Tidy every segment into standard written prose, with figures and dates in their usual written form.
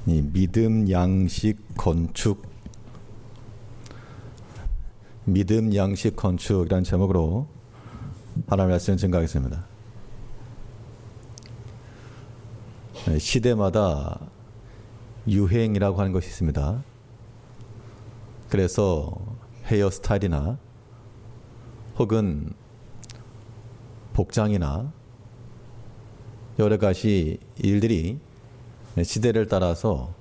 이 믿음, 양식, 건축, 믿음, 양식, 건축이라는 제목으로 하나님의 말씀을 증거하겠습니다. 시대마다 유행이라고 하는 것이 있습니다. 그래서 헤어스타일이나 혹은 복장이나 여러 가지 일들이 시대를 따라서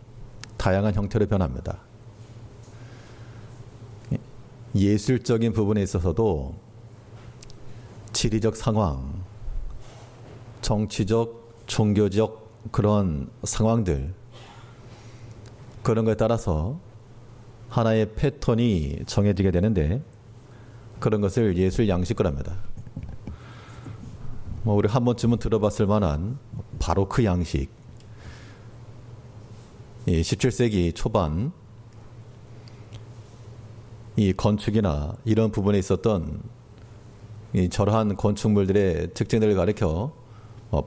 다양한 형태로 변합니다. 예술적인 부분에 있어서도 지리적 상황, 정치적, 종교적 그런 상황들, 그런 것에 따라서 하나의 패턴이 정해지게 되는데, 그런 것을 예술 양식이랍니다. 우리 한 번쯤은 들어봤을 만한 바로크 양식, 17세기 초반 이 건축이나 이런 부분에 있었던 이 저러한 건축물들의 특징들을 가리켜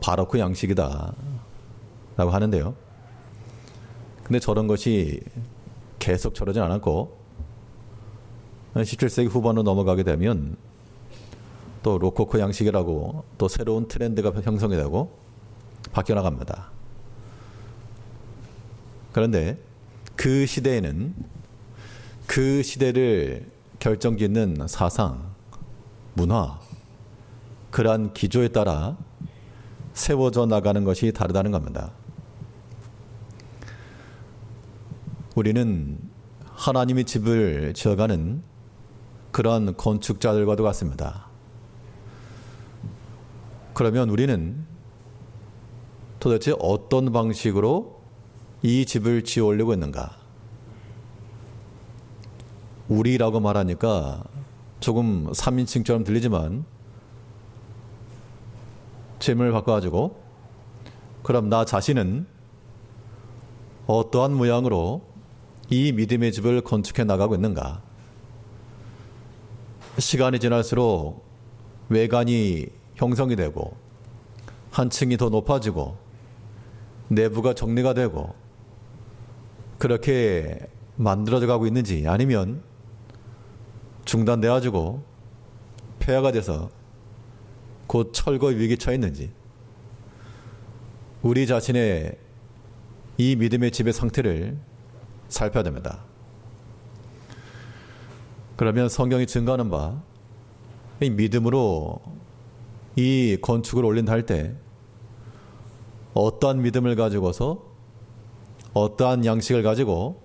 바로크 양식이다 라고 하는데요. 근데 저런 것이 계속 저러진 않았고 17세기 후반으로 넘어가게 되면 또 로코코 양식이라고 또 새로운 트렌드가 형성이 되고 바뀌어 나갑니다. 그런데 그 시대에는 그 시대를 결정짓는 사상, 문화, 그러한 기조에 따라 세워져 나가는 것이 다르다는 겁니다. 우리는 하나님의 집을 지어가는 그러한 건축자들과도 같습니다. 그러면 우리는 도대체 어떤 방식으로 이 집을 지어 올리고 있는가? 우리라고 말하니까 조금 3인칭처럼 들리지만 질문을 바꿔가지고, 그럼 나 자신은 어떠한 모양으로 이 믿음의 집을 건축해 나가고 있는가? 시간이 지날수록 외관이 형성이 되고 한 층이 더 높아지고 내부가 정리가 되고 그렇게 만들어져 가고 있는지, 아니면 중단되어가지고 폐허가 돼서 곧 철거 위기에 처해 있는지, 우리 자신의 이 믿음의 집의 상태를 살펴야 됩니다. 그러면 성경이 증거하는 바, 이 믿음으로 이 건축을 올린다 할 때 어떠한 믿음을 가지고서 어떠한 양식을 가지고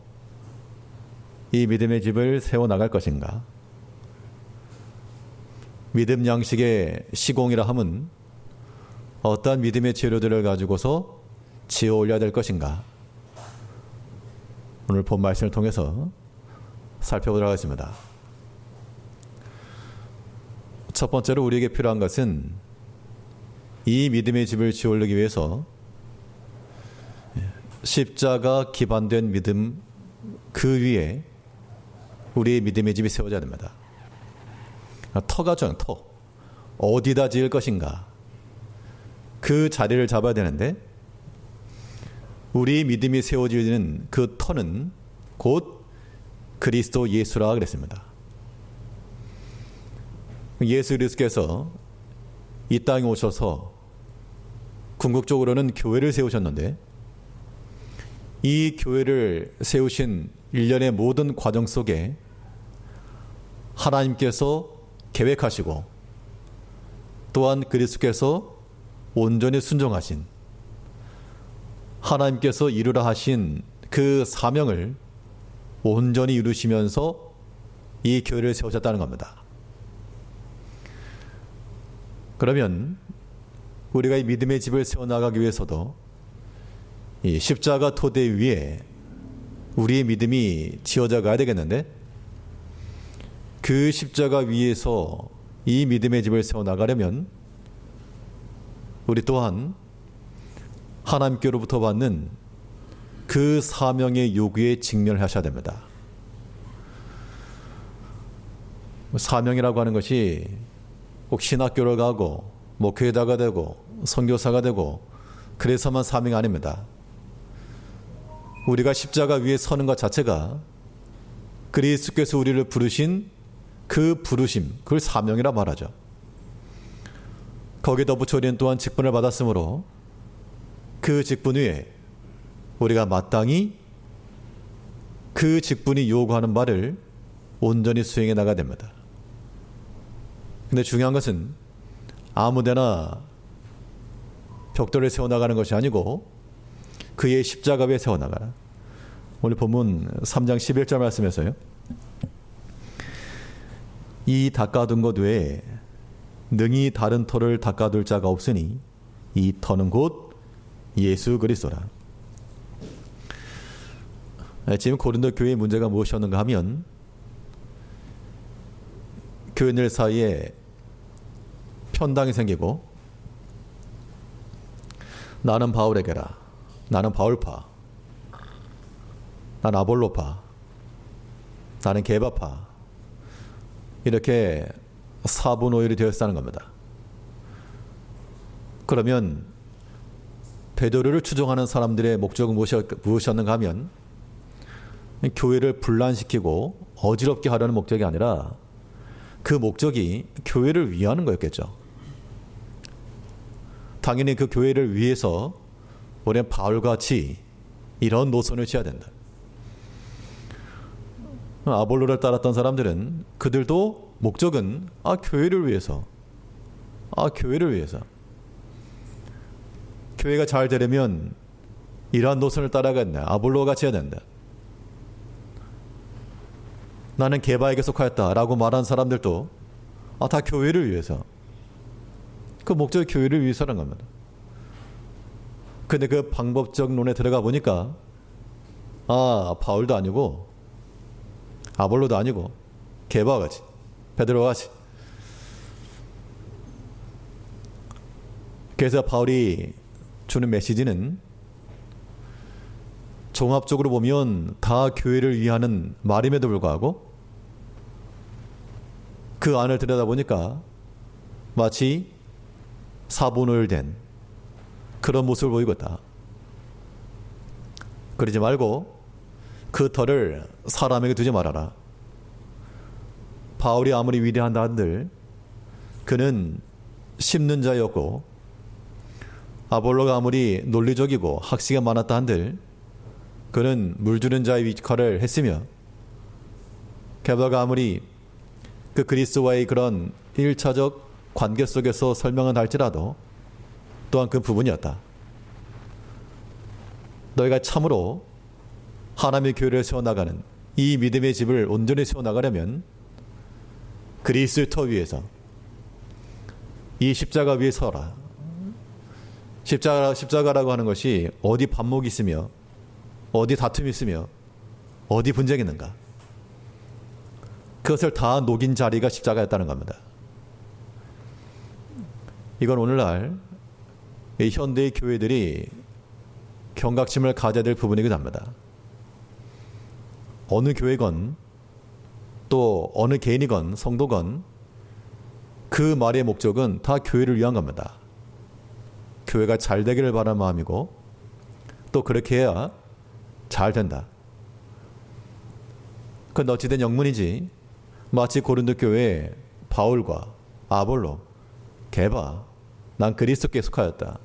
이 믿음의 집을 세워나갈 것인가? 믿음 양식의 시공이라 함은 어떠한 믿음의 재료들을 가지고서 지어 올려야 될 것인가? 오늘 본 말씀을 통해서 살펴보도록 하겠습니다. 첫 번째로 우리에게 필요한 것은 이 믿음의 집을 지어 올리기 위해서 십자가 기반된 믿음, 그 위에 우리의 믿음의 집이 세워져야 됩니다. 터가 좋아요. 터. 어디다 지을 것인가? 그 자리를 잡아야 되는데, 우리 믿음이 세워지는 그 터는 곧 그리스도 예수라 그랬습니다. 예수 그리스도께서 이 땅에 오셔서 궁극적으로는 교회를 세우셨는데, 이 교회를 세우신 일련의 모든 과정 속에 하나님께서 계획하시고 또한 그리스도께서 온전히 순종하신, 하나님께서 이루라 하신 그 사명을 온전히 이루시면서 이 교회를 세우셨다는 겁니다. 그러면 우리가 이 믿음의 집을 세워나가기 위해서도 이 십자가 토대 위에 우리의 믿음이 지어져 가야 되겠는데, 그 십자가 위에서 이 믿음의 집을 세워나가려면 우리 또한 하나님께로부터 받는 그 사명의 요구에 직면하셔야 됩니다. 사명이라고 하는 것이 꼭 신학교를 가고 목회자가 되고 선교사가 되고 그래서만 사명이 아닙니다. 우리가 십자가 위에 서는 것 자체가 그리스도께서 우리를 부르신 그 부르심, 그걸 사명이라 말하죠. 거기에 덧붙여 우리는 또한 직분을 받았으므로 그 직분 위에 우리가 마땅히 그 직분이 요구하는 바를 온전히 수행해 나가야 됩니다. 근데 중요한 것은 아무데나 벽돌을 세워나가는 것이 아니고 그의 십자가 위에 세워나가라. 오늘 본문 3장 11절 말씀에서요. 이 닦아둔 것 외에 능히 다른 터를 닦아둘 자가 없으니 이 터는 곧 예수 그리스도라. 지금 고린도 교회의 문제가 무엇이었는가 하면 교인들 사이에 편당이 생기고 나는 바울에게라, 나는 바울파, 나는 아볼로파, 나는 게바파, 이렇게 사분오일이 되었다는 겁니다. 그러면 베드로를 추종하는 사람들의 목적은 무엇이었는가 하면 교회를 분란시키고 어지럽게 하려는 목적이 아니라 그 목적이 교회를 위하는 거였겠죠. 당연히 그 교회를 위해서 우리는 바울같이 이런 노선을 취해야 된다. 아볼로를 따랐던 사람들은 그들도 목적은 교회를 위해서, 교회를 위해서, 교회가 잘 되려면 이러한 노선을 따라간다. 아볼로가 같이 해야 된다. 나는 게바에게 속하였다라고 말한 사람들도 다 교회를 위해서, 그 목적이 교회를 위해서라는 겁니다. 근데 그 방법적 논에 들어가 보니까 바울도 아니고 아볼로도 아니고 게바와 같이, 베드로와 같이. 그래서 바울이 주는 메시지는 종합적으로 보면 다 교회를 위하는 말임에도 불구하고 그 안을 들여다보니까 마치 사분오일된 그런 모습을 보이고 있다. 그러지 말고 그 터를 사람에게 두지 말아라. 바울이 아무리 위대한다 한들 그는 심는 자였고, 아볼로가 아무리 논리적이고 학식이 많았다 한들 그는 물주는 자의 역할을 했으며, 게바가 아무리 그 그리스도와의 그런 1차적 관계 속에서 설명은 할지라도 또한 그 부분이었다. 너희가 참으로 하나님의 교회를 세워나가는 이 믿음의 집을 온전히 세워나가려면 그리스도의 터 위에서 이 십자가 위에 서라. 십자가라고 하는 것이 어디 반목이 있으며 어디 다툼이 있으며 어디 분쟁이 있는가, 그것을 다 녹인 자리가 십자가였다는 겁니다. 이건 오늘날 이 현대의 교회들이 경각심을 가져야 될 부분이기도 합니다. 어느 교회건 또 어느 개인이건 성도건 그 말의 목적은 다 교회를 위한 겁니다. 교회가 잘 되기를 바라는 마음이고 또 그렇게 해야 잘 된다. 그건 어찌된 영문이지 마치 고린도 교회에 바울과 아볼로, 게바, 난 그리스도께 속하였다,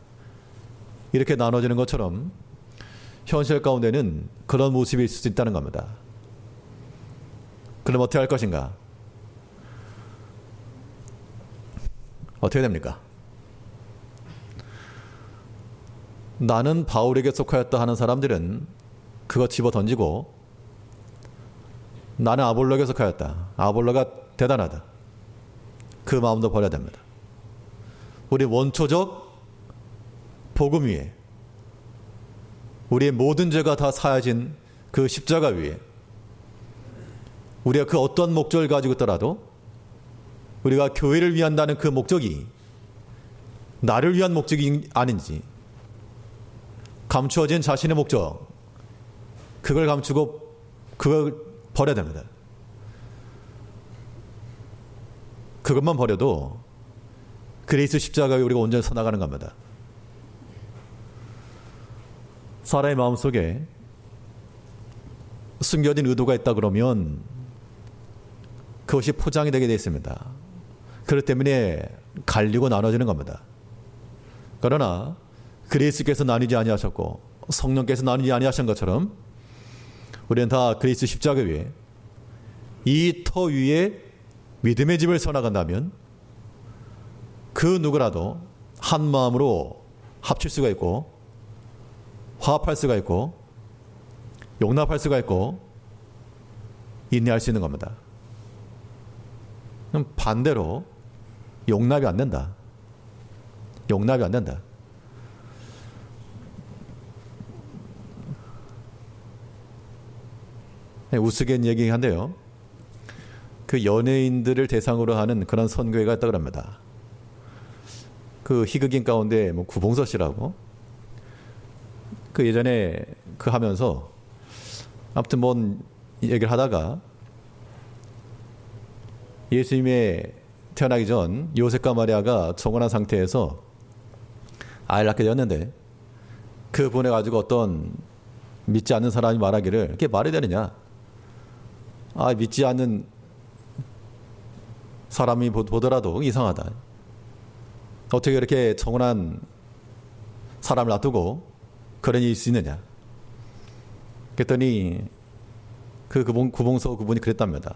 이렇게 나눠지는 것처럼 현실 가운데는 그런 모습이 있을 수 있다는 겁니다. 그럼 어떻게 할 것인가? 어떻게 됩니까? 나는 바울에게 속하였다 하는 사람들은 그거 집어 던지고 나는 아볼로에게 속하였다, 아볼로가 대단하다, 그 마음도 버려야 됩니다. 우리 원초적 복음 위에, 우리의 모든 죄가 다 사여진 그 십자가 위에, 우리가 그 어떤 목적을 가지고 있더라도 우리가 교회를 위한다는 그 목적이 나를 위한 목적이 아닌지, 감추어진 자신의 목적, 그걸 감추고 그걸 버려야 됩니다. 그것만 버려도 그리스도 십자가에 우리가 온전히 서나가는 겁니다. 사람의 마음속에 숨겨진 의도가 있다 그러면 그것이 포장이 되게 되어 있습니다. 그렇기 때문에 갈리고 나눠지는 겁니다. 그러나 그리스도께서 나뉘지 아니하셨고 성령께서 나뉘지 아니하신 것처럼 우리는 다 그리스도 십자가 위에 이 터 위에 믿음의 집을 세워나간다면 그 누구라도 한 마음으로 합칠 수가 있고 화합할 수가 있고 용납할 수가 있고 인내할 수 있는 겁니다. 그럼 반대로 용납이 안 된다. 용납이 안 된다. 우스갯 얘기한데요. 그 연예인들을 대상으로 하는 그런 선교회가 있다고 합니다. 그 희극인 가운데 뭐 구봉서 씨라고 그 예전에 그 하면서 아무튼 뭔 얘기를 하다가 예수님의 태어나기 전 요셉과 마리아가 정혼한 상태에서 아이를 낳게 되었는데 그 보내가지고 어떤 믿지 않는 사람이 말하기를 그게 말이 되느냐. 믿지 않는 사람이 보더라도 이상하다. 어떻게 이렇게 정혼한 사람을 놔두고 그런 일이 있을 수 있느냐. 그랬더니 그 구봉서 그분이 그랬답니다.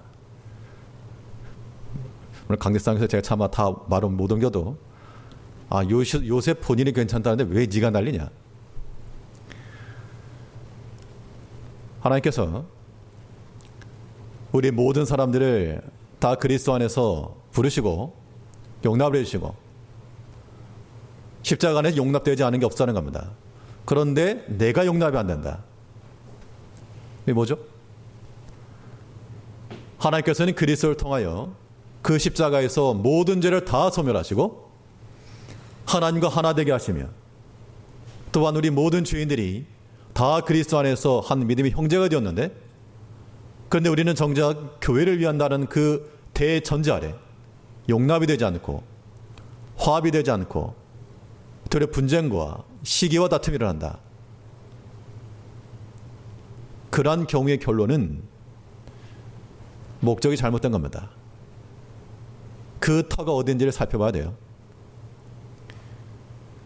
오늘 강대상에서 제가 차마 다 말은 못 옮겨도 요셉 본인이 괜찮다는데 왜 네가 난리냐. 하나님께서 우리 모든 사람들을 다 그리스도 안에서 부르시고 용납을 해주시고 십자가 안에서 용납되지 않은 게 없다는 겁니다. 그런데 내가 용납이 안 된다. 이게 뭐죠? 하나님께서는 그리스도를 통하여 그 십자가에서 모든 죄를 다 소멸하시고 하나님과 하나 되게 하시며 또한 우리 모든 죄인들이 다 그리스도 안에서 한 믿음의 형제가 되었는데 그런데 우리는 정작 교회를 위한다는 그 대전제 아래 용납이 되지 않고 화합이 되지 않고 되려 분쟁과 시기와 다툼이 일어난다. 그러한 경우의 결론은 목적이 잘못된 겁니다. 그 터가 어딘지를 살펴봐야 돼요.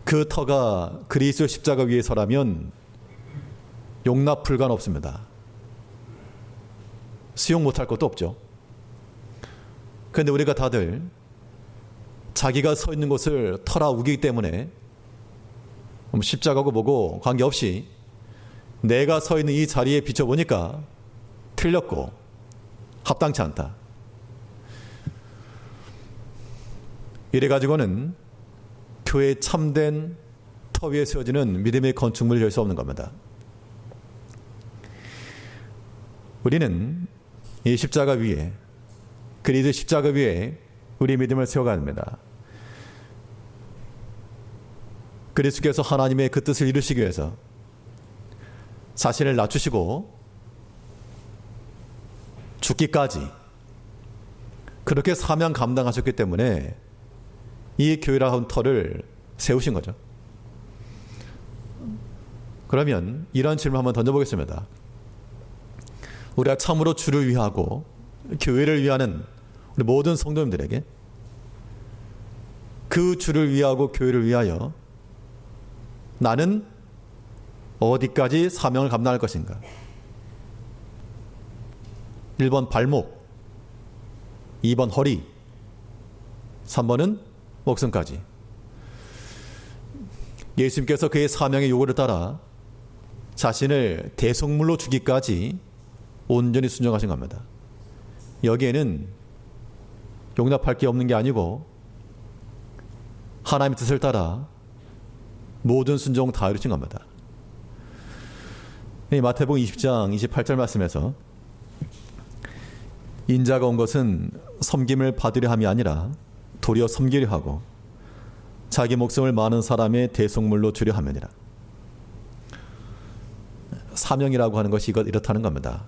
그 터가 그리스도 십자가 위에 서라면 용납 불가는 없습니다. 수용 못할 것도 없죠. 그런데 우리가 다들 자기가 서 있는 곳을 터라 우기기 때문에 십자가고 뭐고 관계없이 내가 서 있는 이 자리에 비춰보니까 틀렸고 합당치 않다. 이래가지고는 교회의 참된 터 위에 세워지는 믿음의 건축물을 열 수 없는 겁니다. 우리는 이 십자가 위에 그리스도 십자가 위에 우리 믿음을 세워가야 합니다. 그리스도께서 하나님의 그 뜻을 이루시기 위해서 자신을 낮추시고 죽기까지 그렇게 사명 감당하셨기 때문에 이 교회라는 터를 세우신 거죠. 그러면 이런 질문 한번 던져보겠습니다. 우리가 참으로 주를 위하고 교회를 위하는 우리 모든 성도님들에게 그 주를 위하고 교회를 위하여 나는 어디까지 사명을 감당할 것인가? 1번 발목, 2번 허리, 3번은 목숨까지. 예수님께서 그의 사명의 요구를 따라 자신을 대속물로 주기까지 온전히 순종하신 겁니다. 여기에는 용납할 게 없는 게 아니고 하나님의 뜻을 따라 모든 순종 다 이루신 겁니다. 마태복음 20장 28절 말씀에서 인자가 온 것은 섬김을 받으려 함이 아니라 도리어 섬기려 하고 자기 목숨을 많은 사람의 대속물로 주려 함이니라. 사명이라고 하는 것이 이렇다는 겁니다.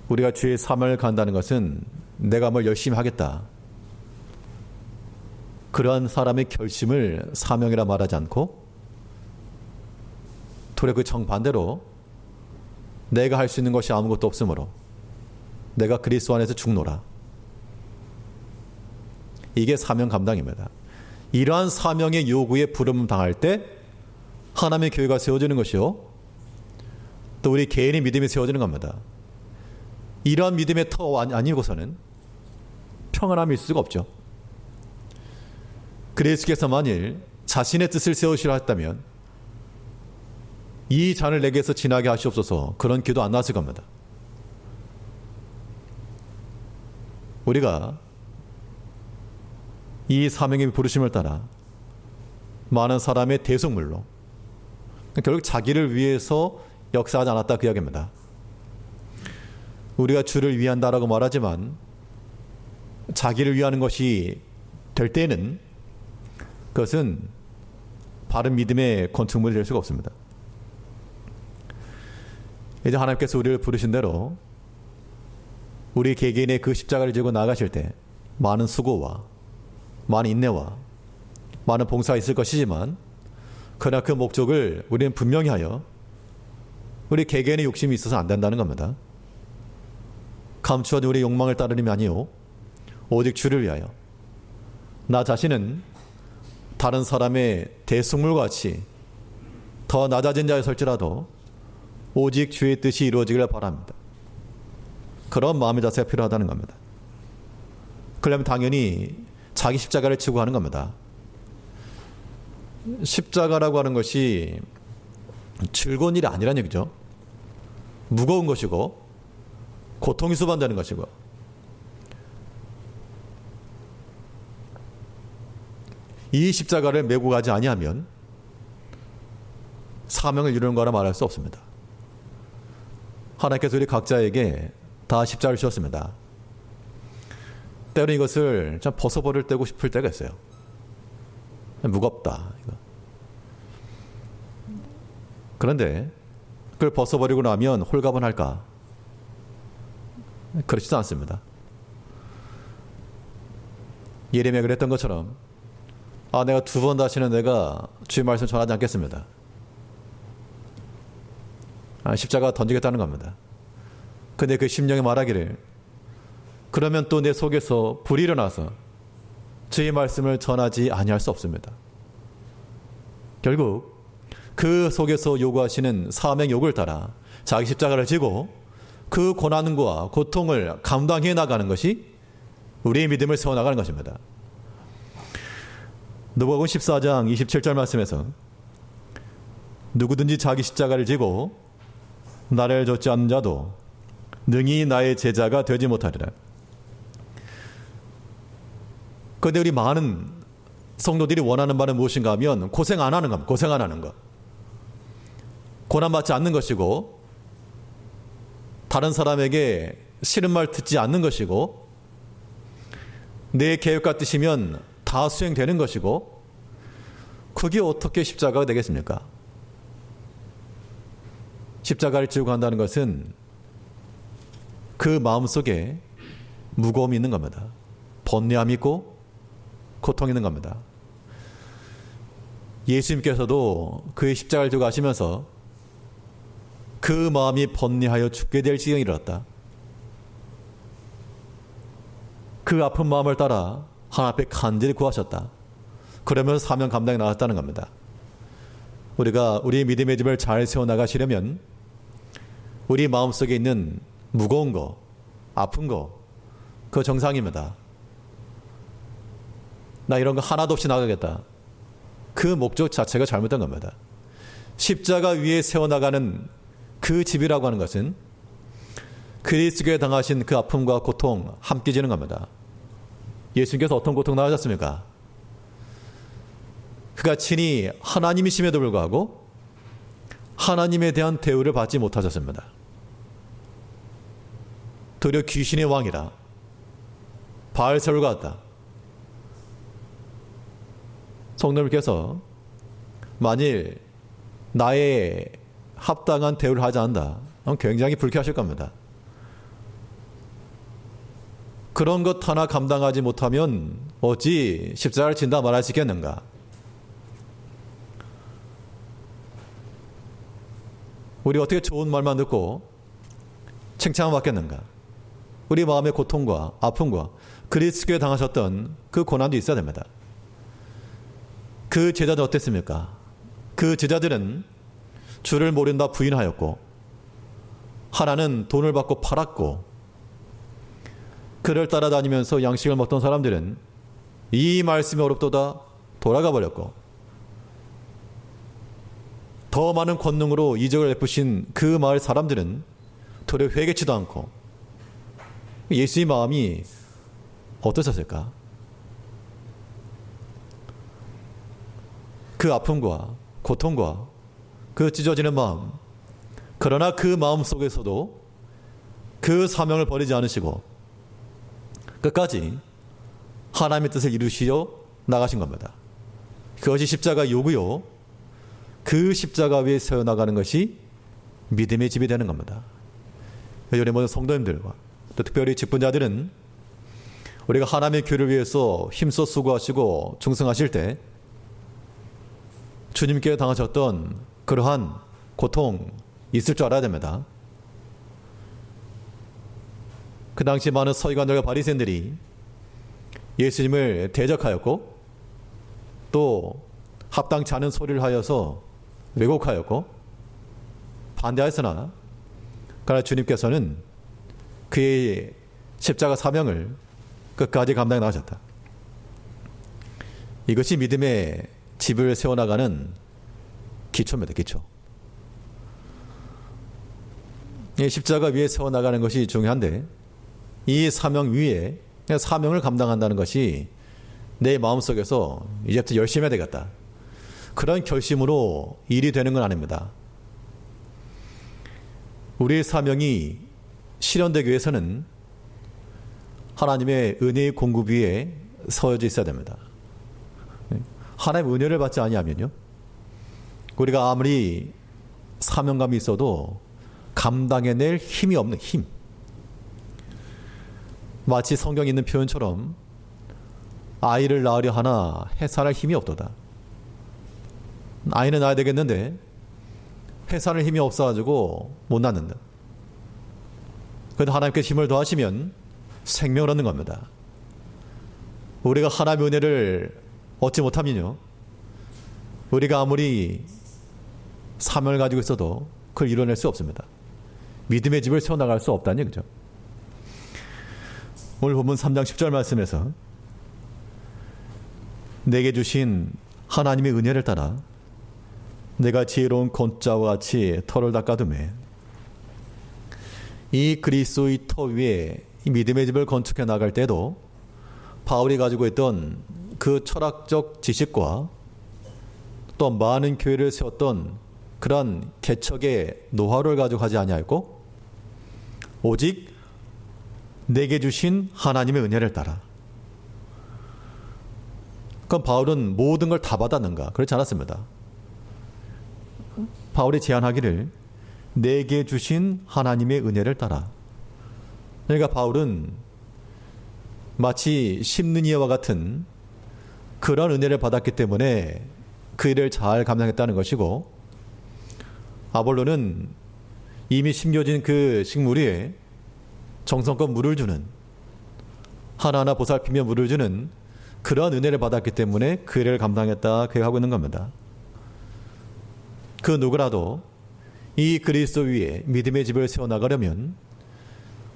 우리가 주의 사명을 간다는 것은 내가 뭘 열심히 하겠다. 그러한 사람의 결심을 사명이라 말하지 않고 도리어 그 정반대로 내가 할 수 있는 것이 아무것도 없으므로 내가 그리스도 안에서 죽노라. 이게 사명 감당입니다. 이러한 사명의 요구에 부름 당할 때 하나님의 교회가 세워지는 것이요, 또 우리 개인의 믿음이 세워지는 겁니다. 이러한 믿음의 터 아니고서는 평안함이 있을 수가 없죠. 그리스도께서 만일 자신의 뜻을 세우시려 했다면 이 잔을 내게서 지나게 하시옵소서, 그런 기도 안 나왔을 겁니다. 우리가 이 사명의 부르심을 따라 많은 사람의 대속물로, 결국 자기를 위해서 역사하지 않았다, 그 이야기입니다. 우리가 주를 위한다라고 말하지만 자기를 위하는 것이 될 때는 그것은 바른 믿음의 건축물이 될 수가 없습니다. 이제 하나님께서 우리를 부르신 대로 우리 개개인의 그 십자가를 지고 나가실 때 많은 수고와 많은 인내와 많은 봉사가 있을 것이지만, 그러나 그 목적을 우리는 분명히 하여 우리 개개인의 욕심이 있어서 안 된다는 겁니다. 감추어진 우리의 욕망을 따르림이 아니요 오직 주를 위하여, 나 자신은 다른 사람의 대속물과 같이 더 낮아진 자였을지라도 오직 주의 뜻이 이루어지기를 바랍니다. 그런 마음의 자세가 필요하다는 겁니다. 그러려면 당연히 자기 십자가를 지고 하는 겁니다. 십자가라고 하는 것이 즐거운 일이 아니라는 얘기죠. 무거운 것이고 고통이 수반되는 것이고, 이 십자가를 메고 가지 아니하면 사명을 이루는 거라 말할 수 없습니다. 하나님께서 우리 각자에게 다 십자가를 주셨습니다. 때로는 이것을 참 벗어버릴 때고 싶을 때가 있어요. 무겁다, 이거. 그런데 그걸 벗어버리고 나면 홀가분할까? 그렇지도 않습니다. 예레미야가 그랬던 것처럼, 내가 2번 다시는 내가 주의 말씀 전하지 않겠습니다. 십자가 던지겠다는 겁니다. 근데 그 심령이 말하기를, 그러면 또 내 속에서 불이 일어나서 주의 말씀을 전하지 아니할 수 없습니다. 결국 그 속에서 요구하시는 사명 요구를 따라 자기 십자가를 지고 그 고난과 고통을 감당해 나가는 것이 우리의 믿음을 세워나가는 것입니다. 누가복음 14장 27절 말씀에서 누구든지 자기 십자가를 지고 나를 좇지 않는 자도 능히 나의 제자가 되지 못하리라. 그런데 우리 많은 성도들이 원하는 바는 무엇인가 하면 고생 안 하는 겁니다. 고생 안 하는 것. 고난받지 않는 것이고, 다른 사람에게 싫은 말 듣지 않는 것이고, 내 계획과 뜻이면 다 수행되는 것이고, 그게 어떻게 십자가가 되겠습니까? 십자가를 지고 간다는 것은 그 마음속에 무거움이 있는 겁니다. 번뇌함이 있고 고통이 있는 겁니다. 예수님께서도 그의 십자가를 지고 가시면서 그 마음이 번뇌하여 죽게 될 지경에 이르렀다. 그 아픈 마음을 따라 하나님 앞에 간절히 구하셨다. 그러면서 사명 감당에 나왔다는 겁니다. 우리가 우리의 믿음의 집을 잘 세워나가시려면 우리 마음속에 있는 무거운 거, 아픈 거, 그거 정상입니다. 나 이런 거 하나도 없이 나가겠다. 그 목적 자체가 잘못된 겁니다. 십자가 위에 세워나가는 그 집이라고 하는 것은 그리스도께 당하신 그 아픔과 고통 함께 지는 겁니다. 예수님께서 어떤 고통 당하셨습니까? 그가 친히 하나님이심에도 불구하고 하나님에 대한 대우를 받지 못하셨습니다. 도리어 귀신의 왕이라 바알세불과 같다. 성도님께서 만일 나의 합당한 대우를 하지 않는다, 굉장히 불쾌하실 겁니다. 그런 것 하나 감당하지 못하면 어찌 십자가를 진다 말할 수 있겠는가? 우리 어떻게 좋은 말만 듣고 칭찬을 받겠는가? 우리 마음의 고통과 아픔과 그리스도에 당하셨던 그 고난도 있어야 됩니다. 그 제자들 어땠습니까? 그 제자들은 주를 모른다 부인하였고, 하나는 돈을 받고 팔았고, 그를 따라다니면서 양식을 먹던 사람들은 이 말씀이 어렵도다 돌아가 버렸고, 더 많은 권능으로 이적을 베푸신 그 마을 사람들은 도리어 회개치도 않고, 예수의 마음이 어떠셨을까? 그 아픔과 고통과 그 찢어지는 마음, 그러나 그 마음 속에서도 그 사명을 버리지 않으시고 끝까지 하나님의 뜻을 이루시려 나가신 겁니다. 그것이 십자가 요구요, 그 십자가 위에 세워나가는 것이 믿음의 집이 되는 겁니다. 우리 모든 성도님들과 또 특별히 직분자들은 우리가 하나님의 교회를 위해서 힘써 수고하시고 충성하실 때 주님께 당하셨던 그러한 고통 있을 줄 알아야 됩니다. 그 당시 많은 서기관들과 바리새인들이 예수님을 대적하였고, 또 합당치 않은 소리를 하여서 왜곡하였고 반대하였으나, 그러나 주님께서는 그의 십자가 사명을 끝까지 감당해 나가셨다. 이것이 믿음의 집을 세워나가는 기초입니다. 기초. 이 십자가 위에 세워나가는 것이 중요한데, 이 사명 위에 사명을 감당한다는 것이 내 마음속에서 이제부터 열심히 해야 되겠다, 그런 결심으로 일이 되는 건 아닙니다. 우리의 사명이 실현되기 위해서는 하나님의 은혜의 공급 위에 서여져 있어야 됩니다. 하나님의 은혜를 받지 아니하면요, 우리가 아무리 사명감이 있어도 감당해낼 힘이 없는 힘. 마치 성경에 있는 표현처럼 아이를 낳으려 하나 해산할 힘이 없도다. 아이는 낳아야 되겠는데 해산할 힘이 없어가지고 못 낳는다. 그래도 하나님께 힘을 더하시면 생명을 얻는 겁니다. 우리가 하나님의 은혜를 얻지 못하면요, 우리가 아무리 사명을 가지고 있어도 그걸 이뤄낼 수 없습니다. 믿음의 집을 세워나갈 수 없다는 얘기죠. 오늘 본문 3장 10절 말씀에서 내게 주신 하나님의 은혜를 따라 내가 지혜로운 권자와 같이 터를 닦아두매, 이 그리스도의 터 위에 이 믿음의 집을 건축해 나갈 때도 바울이 가지고 있던 그 철학적 지식과 또 많은 교회를 세웠던 그런 개척의 노하우를 가지고 하지 아니하였고, 오직 내게 주신 하나님의 은혜를 따라. 그럼 바울은 모든 걸 다 받았는가? 그렇지 않았습니다. 바울이 제안하기를 내게 주신 하나님의 은혜를 따라. 그러니까 바울은 마치 심는 이와 같은 그런 은혜를 받았기 때문에 그 일을 잘 감당했다는 것이고, 아볼로는 이미 심겨진 그 식물 위에 정성껏 물을 주는, 하나하나 보살피며 물을 주는 그러한 은혜를 받았기 때문에 그 일을 감당했다, 그 얘기하고 있는 겁니다. 그 누구라도 이 그리스도 위에 믿음의 집을 세워나가려면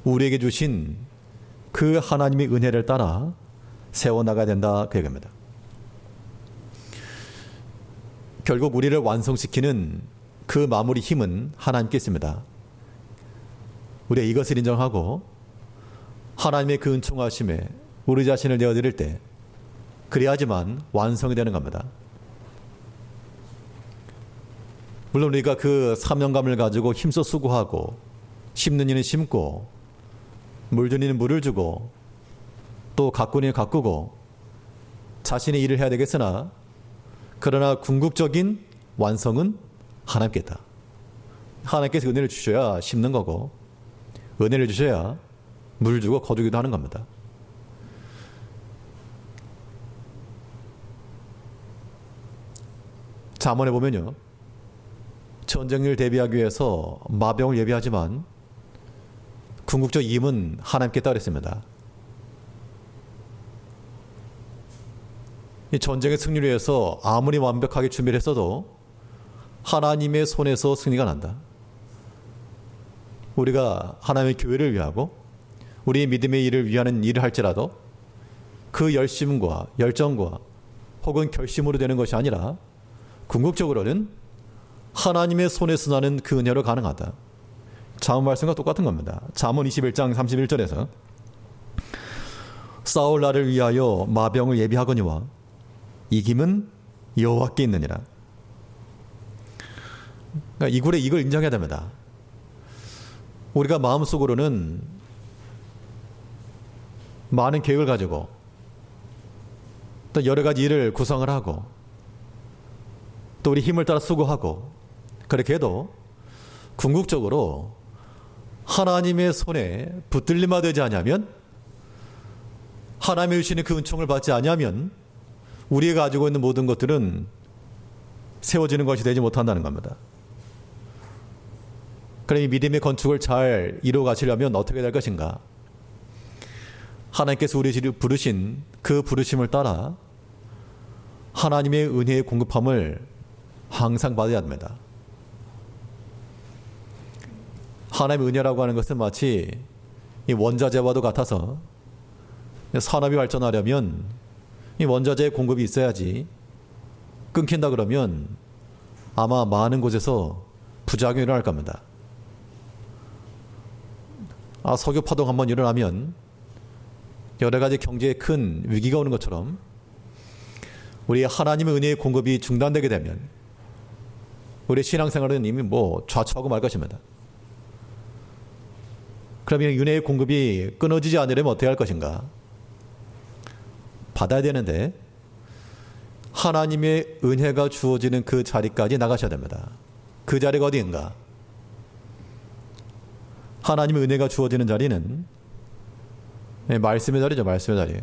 우리에게 주신 그 하나님의 은혜를 따라 세워나가야 된다, 그 얘기입니다. 결국 우리를 완성시키는 그 마무리 힘은 하나님께 있습니다. 우리가 이것을 인정하고 하나님의 그 은총하심에 우리 자신을 내어드릴 때, 그래야지만 완성이 되는 겁니다. 물론 우리가 그 사명감을 가지고 힘써 수고하고, 심는 이는 심고, 물 주는 이는 물을 주고, 또 가꾸는 이는 가꾸고 자신의 일을 해야 되겠으나, 그러나 궁극적인 완성은 하나님께 있다. 하나님께서 은혜를 주셔야 심는 거고, 은혜를 주셔야 물 주고 거두기도 하는 겁니다. 잠언에 보면요, 전쟁을 대비하기 위해서 마병을 예비하지만 궁극적 이임은 하나님께 따라 있습니다. 이 전쟁의 승리를 위해서 아무리 완벽하게 준비를 했어도 하나님의 손에서 승리가 난다. 우리가 하나님의 교회를 위하고 우리의 믿음의 일을 위하는 일을 할지라도 그 열심과 열정과 혹은 결심으로 되는 것이 아니라 궁극적으로는 하나님의 손에서 나는 그 은혜로 가능하다. 잠언 말씀과 똑같은 겁니다. 잠언 21장 31절에서 싸울 날을 위하여 마병을 예비하거니와 이김은 여호와께 있느니라. 그러니까 이걸 인정해야 됩니다. 우리가 마음속으로는 많은 계획을 가지고 또 여러 가지 일을 구성을 하고 또 우리 힘을 따라 수고하고 그렇게 해도 궁극적으로 하나님의 손에 붙들림화 되지 않으면, 하나님의 주시는 그 은총을 받지 않으면 우리가 가지고 있는 모든 것들은 세워지는 것이 되지 못한다는 겁니다. 그럼 이 믿음의 건축을 잘 이루어 가시려면 어떻게 될 것인가? 하나님께서 우리를 부르신 그 부르심을 따라 하나님의 은혜의 공급함을 항상 받아야 합니다. 하나님의 은혜라고 하는 것은 마치 이 원자재와도 같아서 산업이 발전하려면 이 원자재의 공급이 있어야지, 끊긴다 그러면 아마 많은 곳에서 부작용이 일어날 겁니다. 석유 파동 한번 일어나면 여러 가지 경제에 큰 위기가 오는 것처럼 우리 하나님의 은혜의 공급이 중단되게 되면 우리 신앙생활은 이미 좌초하고 말 것입니다. 그러면 은혜의 공급이 끊어지지 않으려면 어떻게 할 것인가? 받아야 되는데 하나님의 은혜가 주어지는 그 자리까지 나가셔야 됩니다. 그 자리가 어디인가? 하나님의 은혜가 주어지는 자리는 말씀의 자리죠. 말씀의 자리.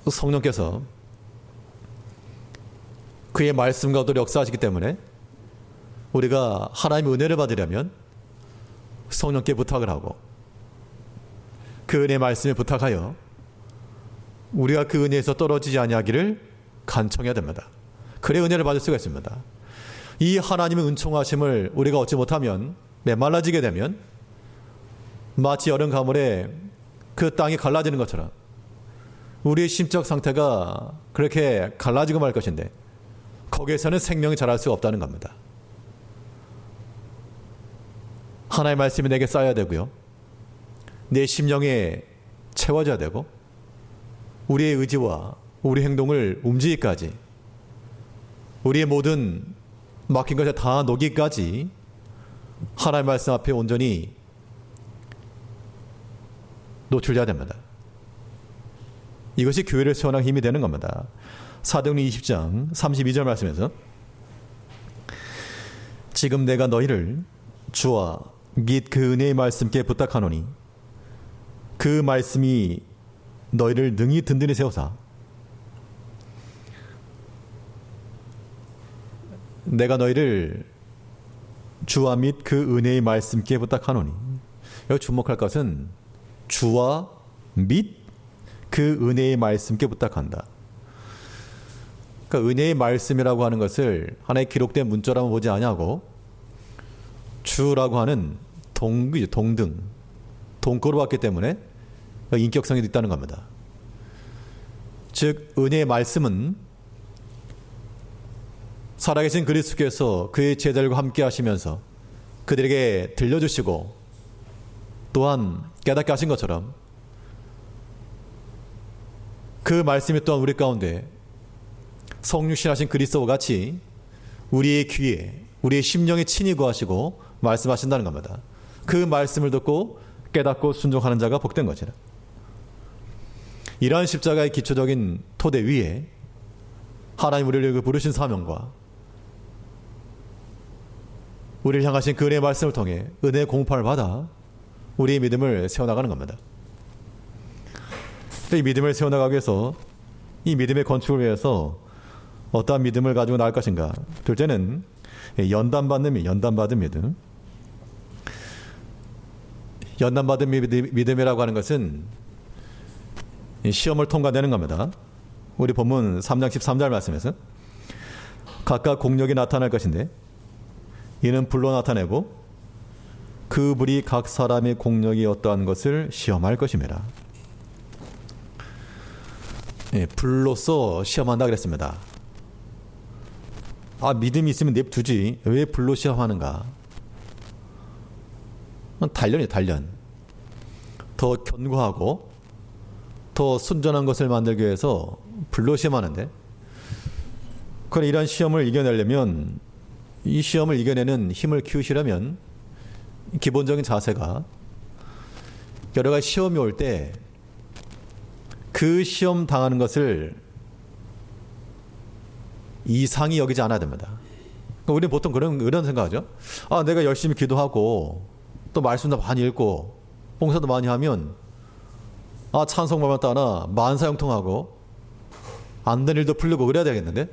성령께서 그의 말씀 가운데 역사하시기 때문에 우리가 하나님의 은혜를 받으려면 성령께 부탁을 하고 그 은혜의 말씀에 부탁하여 우리가 그 은혜에서 떨어지지 아니하기를 간청해야 됩니다. 그래 은혜를 받을 수가 있습니다. 이 하나님의 은총하심을 우리가 얻지 못하면, 메말라지게 되면 마치 여름 가물에 그 땅이 갈라지는 것처럼 우리의 심적 상태가 그렇게 갈라지고 말 것인데 거기에서는 생명이 자랄 수가 없다는 겁니다. 하나님의 말씀이 내게 쌓여야 되고요, 내 심령에 채워져야 되고 우리의 의지와 우리 행동을 움직이기까지, 우리의 모든 막힌 것에 다 녹이기까지 하나님의 말씀 앞에 온전히 노출돼야 됩니다. 이것이 교회를 세워나가는 힘이 되는 겁니다. 사도행전 20장 32절 말씀에서 지금 내가 너희를 주와 및 그 은혜의 말씀께 부탁하노니 그 말씀이 너희를 능히 든든히 세우사 내가 너희를 주와 및 그 은혜의 말씀께 부탁하노니, 여기 주목할 것은 주와 및 그 은혜의 말씀께 부탁한다. 그러니까 은혜의 말씀이라고 하는 것을 하나의 기록된 문자라면 보지 아니하고 주라고 하는 동등, 동거로 왔기 때문에 인격성이 있다는 겁니다. 즉 은혜의 말씀은 살아계신 그리스도께서 그의 제자들과 함께 하시면서 그들에게 들려주시고 또한 깨닫게 하신 것처럼 그 말씀이 또한 우리 가운데 성육신하신 그리스도와 같이 우리의 귀에, 우리의 심령에 친히 거하시고 말씀하신다는 겁니다. 그 말씀을 듣고 깨닫고 순종하는 자가 복된 것이라. 이러한 십자가의 기초적인 토대 위에 하나님 우리를 부르신 사명과 우리를 향하신 그 은혜의 말씀을 통해 은혜의 공급함을 받아 우리의 믿음을 세워나가는 겁니다. 이 믿음을 세워나가기 위해서, 이 믿음의 건축을 위해서 어떠한 믿음을 가지고 나갈 것인가? 둘째는 연단받는 믿음. 연단받은 믿음이라고 하는 것은 시험을 통과되는 겁니다. 우리 본문 3장 13절 말씀에서 각각 공력이 나타날 것인데 이는 불로 나타내고 그 불이 각 사람의 공력이 어떠한 것을 시험할 것입니다. 불로써 시험한다 그랬습니다. 믿음이 있으면 냅두지 왜 불로 시험하는가? 단련이에요, 단련. 더 견고하고 더 순전한 것을 만들기 위해서 불로 시험하는데, 그럼 이런 시험을 이겨내려면, 이 시험을 이겨내는 힘을 키우시려면 기본적인 자세가 여러 가지 시험이 올 때 그 시험 당하는 것을 이상히 여기지 않아야 됩니다. 우리는 보통 그런 생각하죠. 내가 열심히 기도하고 또 말씀도 많이 읽고 봉사도 많이 하면 찬송말만 따나 만사형통하고 안 된 일도 풀리고 그래야 되겠는데,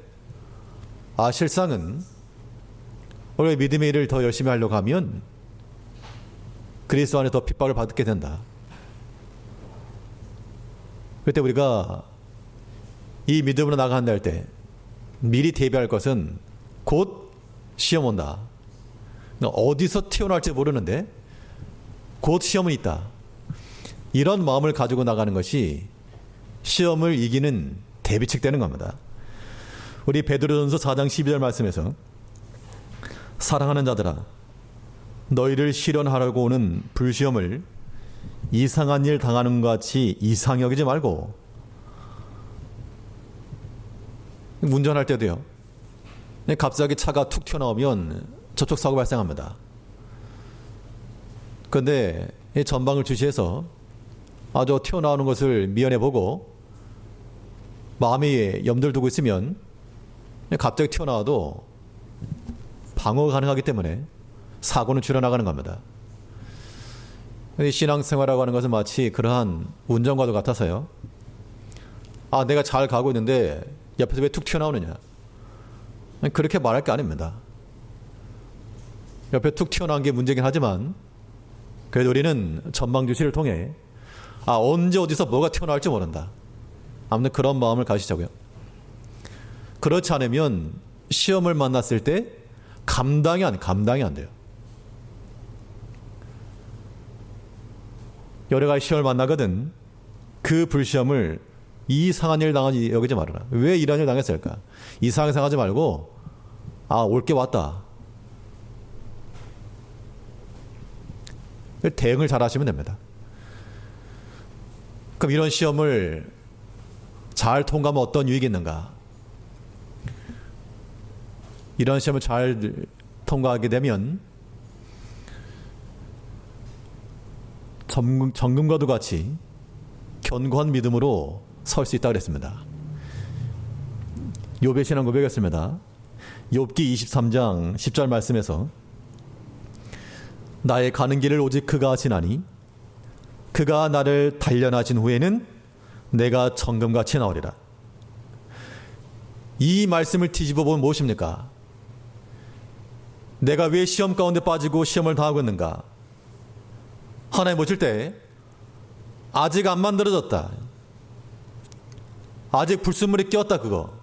실상은 우리가 믿음의 일을 더 열심히 하려고 하면 그리스도 안에 더 핍박을 받게 된다. 그때 우리가 이 믿음으로 나간다 할 때 미리 대비할 것은 곧 시험 온다. 어디서 튀어나올지 모르는데 곧 시험은 있다. 이런 마음을 가지고 나가는 것이 시험을 이기는 대비책 되는 겁니다. 우리 베드로전서 4장 12절 말씀에서 사랑하는 자들아 너희를 시련하려고 오는 불시험을 이상한 일 당하는 것 같이 이상히 여기지 말고, 운전할 때도요, 갑자기 차가 툭 튀어나오면 접촉 사고 발생합니다. 그런데 전방을 주시해서 저 튀어나오는 것을 미연해 보고 마음에 염두를 두고 있으면 갑자기 튀어나와도 방어가 가능하기 때문에 사고는 줄여나가는 겁니다. 신앙생활이라고 하는 것은 마치 그러한 운전과도 같아서요. 내가 잘 가고 있는데 옆에서 왜 툭 튀어나오느냐, 그렇게 말할 게 아닙니다. 옆에 툭 튀어나온 게 문제긴 하지만 그래도 우리는 전방주시를 통해 언제 어디서 뭐가 튀어나올지 모른다. 아무튼 그런 마음을 가지자고요. 그렇지 않으면 시험을 만났을 때 감당이 안 돼요. 여러 가지 시험을 만나거든 그 불시험을 이상한 일 당하지 여기지 말아라. 왜 이런 일 당했을까? 이상하게 생각하지 말고 올 게 왔다. 대응을 잘 하시면 됩니다. 그럼 이런 시험을 잘 통과하면 어떤 유익이 있는가? 이런 시험을 잘 통과하게 되면 정금과도 같이 견고한 믿음으로 설 수 있다고 그랬습니다. 욥의 신앙 고백이었습니다. 욥기 23장 10절 말씀에서 나의 가는 길을 오직 그가 아시나니 그가 나를 단련하신 후에는 내가 정금같이 나오리라. 이 말씀을 뒤집어 보면 무엇입니까? 내가 왜 시험 가운데 빠지고 시험을 당하고 있는가? 하나님 보실 때 아직 안 만들어졌다, 아직 불순물이 꼈다, 그거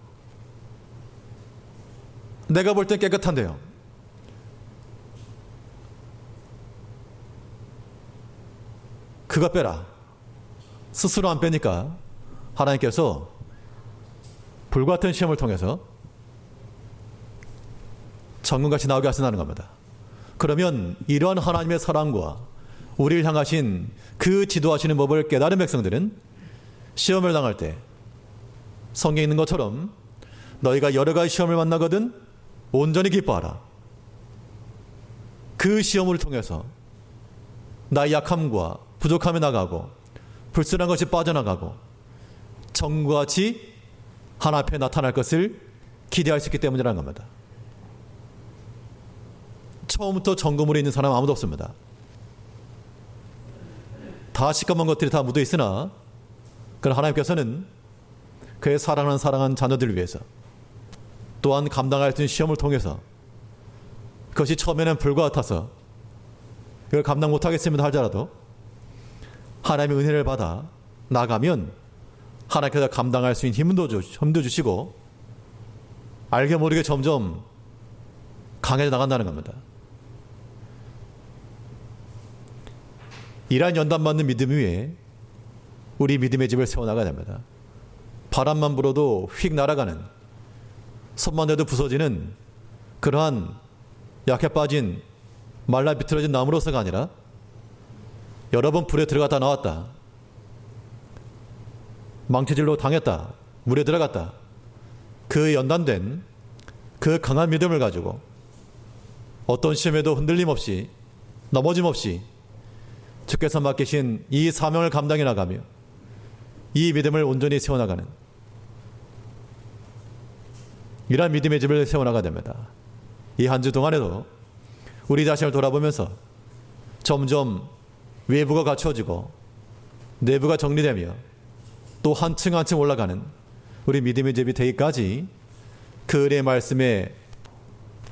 내가 볼 땐 깨끗한데요. 그거 빼라. 스스로 안 빼니까 하나님께서 불같은 시험을 통해서 정금같이 나오게 하신다는 겁니다. 그러면 이러한 하나님의 사랑과 우리를 향하신 그 지도하시는 법을 깨달은 백성들은 시험을 당할 때 성경에 있는 것처럼 너희가 여러 가지 시험을 만나거든 온전히 기뻐하라. 그 시험을 통해서 나의 약함과 부족함이 나가고 불순한 것이 빠져나가고 정과 같이 하나 앞에 나타날 것을 기대할 수 있기 때문이라는 겁니다. 처음부터 정금으로 있는 사람 아무도 없습니다. 다 시커먼 것들이 다 묻어 있으나 그러나 하나님께서는 그의 사랑하는 자녀들을 위해서 또한 감당할 수 있는 시험을 통해서 그것이 처음에는 불과 같아서 이걸 감당 못하겠습니다 할지라도 하나님의 은혜를 받아 나가면 하나님께서 감당할 수 있는 힘도 주시고 알게 모르게 점점 강해져 나간다는 겁니다. 이러한 연단받는 믿음 위에 우리 믿음의 집을 세워나가야 됩니다. 바람만 불어도 휙 날아가는, 손만 대도 부서지는 그러한 약해 빠진 말라 비틀어진 나무로서가 아니라 여러 번 불에 들어갔다 나왔다, 망치질로 당했다, 물에 들어갔다, 그 연단된 그 강한 믿음을 가지고 어떤 시험에도 흔들림 없이 넘어짐 없이 주께서 맡기신 이 사명을 감당해 나가며 이 믿음을 온전히 세워나가는 이러한 믿음의 집을 세워나가야 됩니다. 이 한 주 동안에도 우리 자신을 돌아보면서 점점 외부가 갖추어지고 내부가 정리되며 또 한층 한층 올라가는 우리 믿음의 집이 되기까지 그 은혜의 말씀에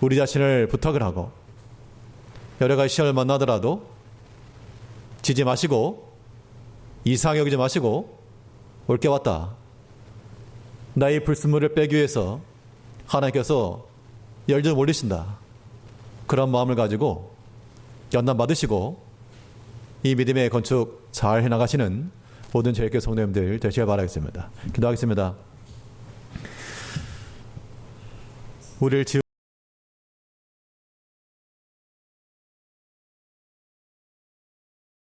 우리 자신을 부탁을 하고 여러 가지 시험을 만나더라도 지지 마시고 이상히 여기지 마시고 올게 왔다, 나의 불순물을 빼기 위해서 하나님께서 열 좀 올리신다, 그런 마음을 가지고 연단 받으시고 이 믿음의 건축 잘 해나가시는 모든 저희교회 성도님들 되시길 바라겠습니다. 기도하겠습니다. 우리를